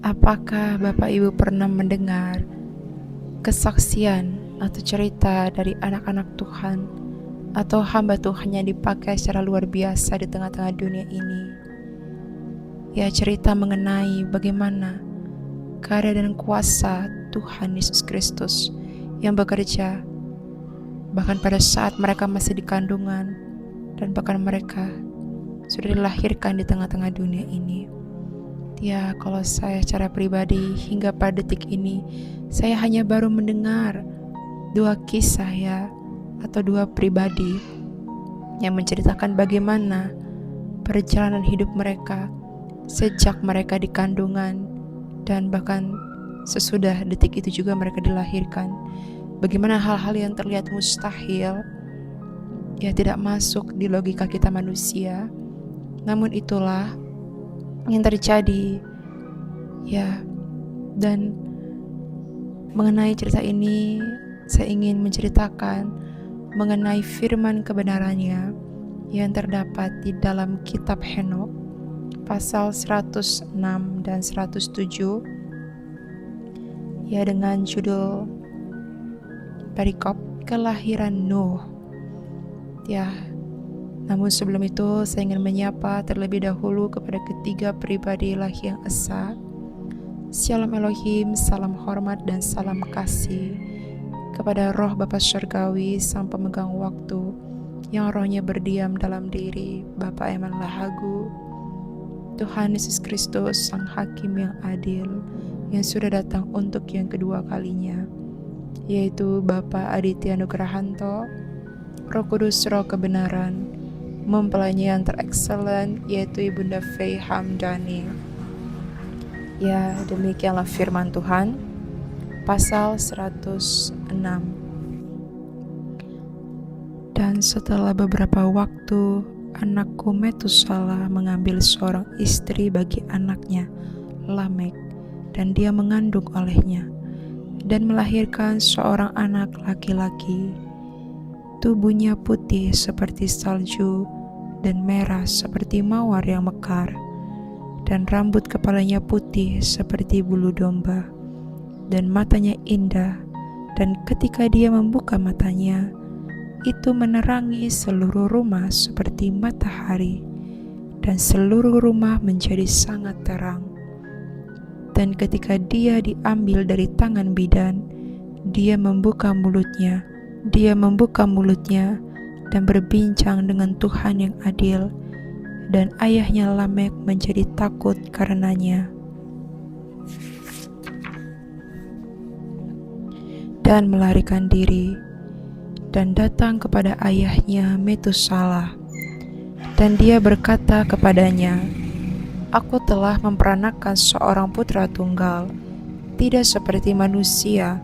Apakah Bapak Ibu pernah mendengar kesaksian atau cerita dari anak-anak Tuhan atau hamba Tuhan yang dipakai secara luar biasa di tengah-tengah dunia ini? Ya, cerita mengenai bagaimana karya dan kuasa Tuhan Yesus Kristus yang bekerja bahkan pada saat mereka masih di kandungan dan bahkan mereka sudah dilahirkan di tengah-tengah dunia ini. Ya, kalau saya secara pribadi hingga pada detik ini, saya hanya baru mendengar dua kisah ya, atau dua pribadi yang menceritakan bagaimana perjalanan hidup mereka sejak mereka di kandungan dan bahkan sesudah detik itu juga mereka dilahirkan. Bagaimana hal-hal yang terlihat mustahil ya tidak masuk di logika kita manusia, namun itulah yang terjadi ya. Dan mengenai cerita ini saya ingin menceritakan mengenai firman kebenarannya yang terdapat di dalam kitab Henokh pasal 106 dan 107 ya, dengan judul perikop kelahiran Nuh ya. Namun sebelum itu saya ingin menyapa terlebih dahulu kepada ketiga pribadi ilahi yang esa. Shalom Elohim, salam hormat dan salam kasih kepada Roh Bapa Surgawi, Sang Pemegang Waktu, yang rohnya berdiam dalam diri Bapa Eman Lahagu, Tuhan Yesus Kristus, Sang Hakim yang adil, yang sudah datang untuk yang kedua kalinya, yaitu Bapa Aditya Nugrahanto, Roh Kudus, Roh Kebenaran, mempelainya yang terexcellent, yaitu Ibunda Faye Hamdani. Ya, demikianlah firman Tuhan. Pasal 106. Dan setelah beberapa waktu, anakku Metusala mengambil seorang istri bagi anaknya, Lamek, dan dia mengandung olehnya, dan melahirkan seorang anak laki-laki. Tubuhnya putih seperti salju, dan merah seperti mawar yang mekar, dan rambut kepalanya putih seperti bulu domba, dan matanya indah, dan ketika dia membuka matanya, itu menerangi seluruh rumah seperti matahari, dan seluruh rumah menjadi sangat terang. Dan ketika dia diambil dari tangan bidan, dia membuka mulutnya dan berbincang dengan Tuhan yang adil, dan ayahnya Lamek menjadi takut karenanya. Dan melarikan diri, dan datang kepada ayahnya Metusala. Dan dia berkata kepadanya, "Aku telah memperanakan seorang putra tunggal, tidak seperti manusia,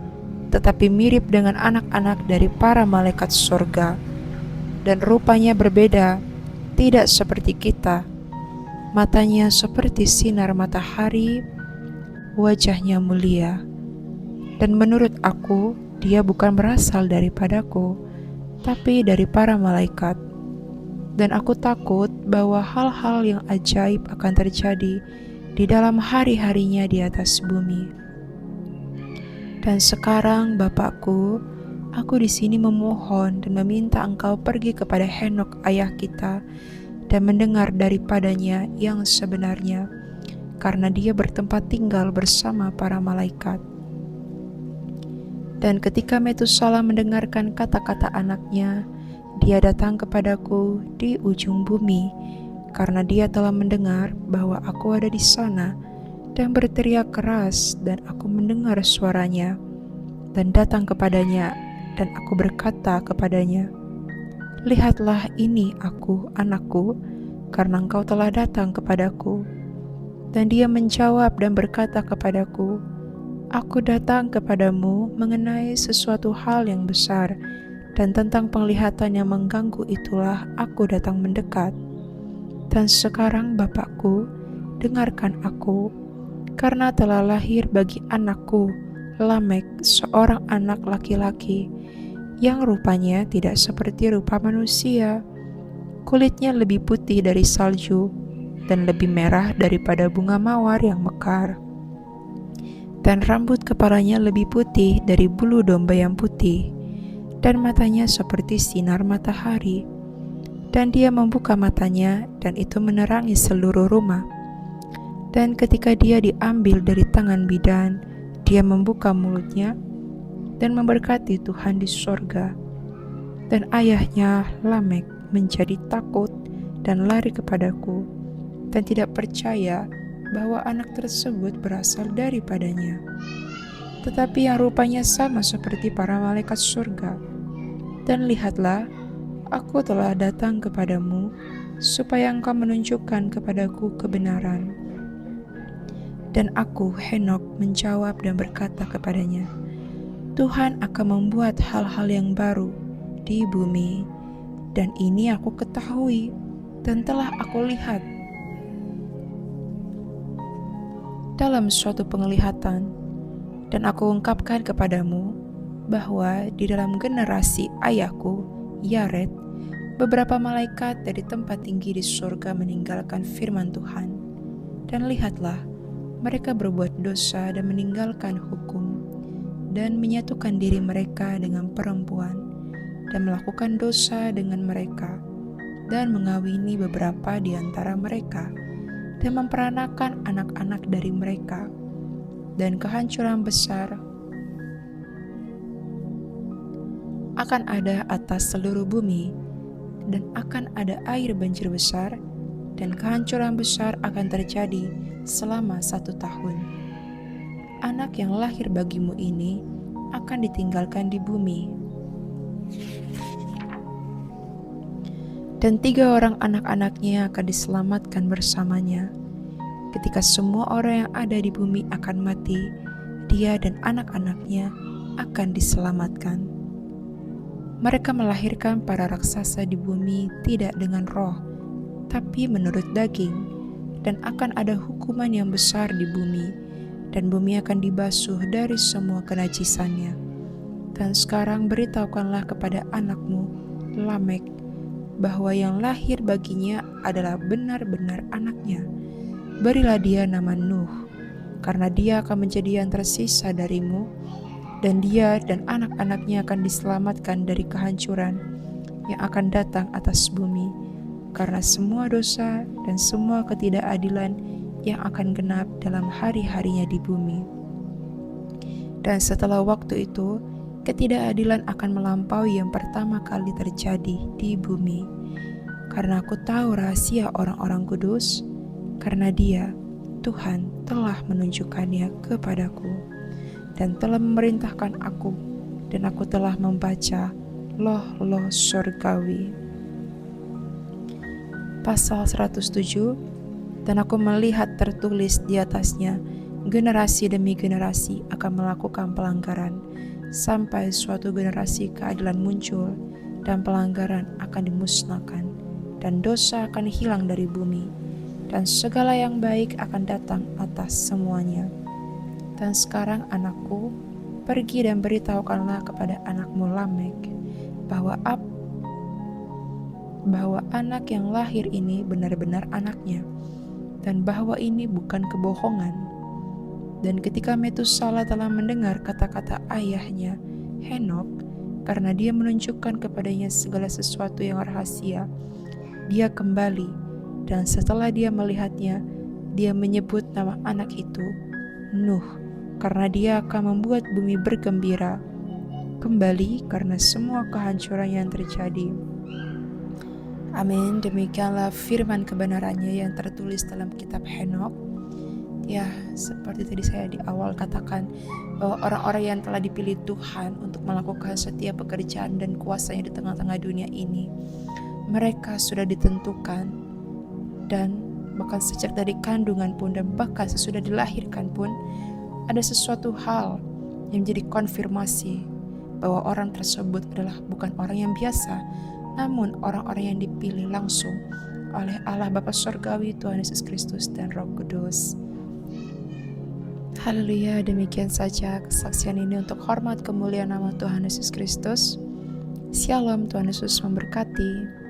tetapi mirip dengan anak-anak dari para malaikat surga, dan rupanya berbeda, tidak seperti kita. Matanya seperti sinar matahari, wajahnya mulia. Dan menurut aku, dia bukan berasal daripadaku, tapi dari para malaikat. Dan aku takut bahwa hal-hal yang ajaib akan terjadi di dalam hari-harinya di atas bumi. Dan sekarang Bapakku, aku di sini memohon dan meminta engkau pergi kepada Henokh ayah kita dan mendengar daripadanya yang sebenarnya, karena dia bertempat tinggal bersama para malaikat." Dan ketika Metusala mendengarkan kata-kata anaknya, dia datang kepadaku di ujung bumi, karena dia telah mendengar bahwa aku ada di sana, dan berteriak keras, dan aku mendengar suaranya, dan datang kepadanya, dan aku berkata kepadanya, "Lihatlah, ini aku, anakku, karena engkau telah datang kepadaku." Dan dia menjawab dan berkata kepadaku, "Aku datang kepadamu mengenai sesuatu hal yang besar, dan tentang penglihatan yang mengganggu itulah aku datang mendekat. Dan sekarang Bapakku, dengarkan aku, karena telah lahir bagi anakku Lamek seorang anak laki-laki, yang rupanya tidak seperti rupa manusia. Kulitnya lebih putih dari salju, dan lebih merah daripada bunga mawar yang mekar. dan rambut kepalanya lebih putih dari bulu domba yang putih, dan matanya seperti sinar matahari. Dan dia membuka matanya, dan itu menerangi seluruh rumah. Dan ketika dia diambil dari tangan bidan, dia membuka mulutnya dan memberkati Tuhan di sorga. Dan ayahnya Lamek menjadi takut dan lari kepadaku, dan tidak percaya bahwa anak tersebut berasal daripadanya. Tetapi yang rupanya sama seperti para malaikat surga. Dan lihatlah, aku telah datang kepadamu, supaya engkau menunjukkan kepadaku kebenaran. Dan aku, Henok, menjawab dan berkata kepadanya, Tuhan akan membuat hal-hal yang baru di bumi, dan ini aku ketahui, dan telah aku lihat dalam suatu penglihatan. Dan aku ungkapkan kepadamu bahwa di dalam generasi ayahku, Yared, beberapa malaikat dari tempat tinggi di surga meninggalkan firman Tuhan. Dan lihatlah, mereka berbuat dosa dan meninggalkan hukum, dan menyatukan diri mereka dengan perempuan, dan melakukan dosa dengan mereka, dan mengawini beberapa di antara mereka, dan memperanakan anak-anak dari mereka. Dan kehancuran besar akan ada atas seluruh bumi, dan akan ada air banjir besar, dan kehancuran besar akan terjadi selama 1 tahun. Anak yang lahir bagimu ini akan ditinggalkan di bumi. Dan 3 orang anak-anaknya akan diselamatkan bersamanya. Ketika semua orang yang ada di bumi akan mati, dia dan anak-anaknya akan diselamatkan. Mereka melahirkan para raksasa di bumi tidak dengan roh, tapi menurut daging, dan akan ada hukuman yang besar di bumi, dan bumi akan dibasuh dari semua kenajisannya. Dan sekarang beritahukanlah kepada anakmu, Lamek, bahwa yang lahir baginya adalah benar-benar anaknya. Berilah dia nama Nuh, karena dia akan menjadi yang tersisa darimu, dan dia dan anak-anaknya akan diselamatkan dari kehancuran yang akan datang atas bumi, karena semua dosa dan semua ketidakadilan yang akan genap dalam hari-harinya di bumi. Dan setelah waktu itu, ketidakadilan akan melampaui yang pertama kali terjadi di bumi. Karena aku tahu rahasia orang-orang kudus, karena dia, Tuhan, telah menunjukkannya kepadaku, dan telah memerintahkan aku, dan aku telah membaca loh-loh surgawi. Pasal 107, dan aku melihat tertulis di atasnya, generasi demi generasi akan melakukan pelanggaran, sampai suatu generasi keadilan muncul, dan pelanggaran akan dimusnahkan, dan dosa akan hilang dari bumi, dan segala yang baik akan datang atas semuanya. Dan sekarang anakku, pergi dan beritahukanlah kepada anakmu Lamek, bahwa anak yang lahir ini benar-benar anaknya, dan bahwa ini bukan kebohongan. Dan ketika Metusala telah mendengar kata-kata ayahnya, Henok, karena dia menunjukkan kepadanya segala sesuatu yang rahasia, dia kembali, dan setelah dia melihatnya, dia menyebut nama anak itu Nuh, karena dia akan membuat bumi bergembira kembali karena semua kehancuran yang terjadi. Amin. Demikianlah firman kebenarannya yang tertulis dalam kitab Henok. Ya, seperti tadi saya di awal katakan, bahwa orang-orang yang telah dipilih Tuhan untuk melakukan setiap pekerjaan dan kuasanya di tengah-tengah dunia ini, mereka sudah ditentukan, dan bahkan sejak dari kandungan pun, dan bahkan sesudah dilahirkan pun, ada sesuatu hal yang menjadi konfirmasi bahwa orang tersebut adalah bukan orang yang biasa, namun orang-orang yang dipilih langsung oleh Allah Bapa Surgawi, Tuhan Yesus Kristus dan Roh Kudus. Haleluya, demikian saja kesaksian ini untuk hormat kemuliaan nama Tuhan Yesus Kristus. Shalom, Tuhan Yesus memberkati.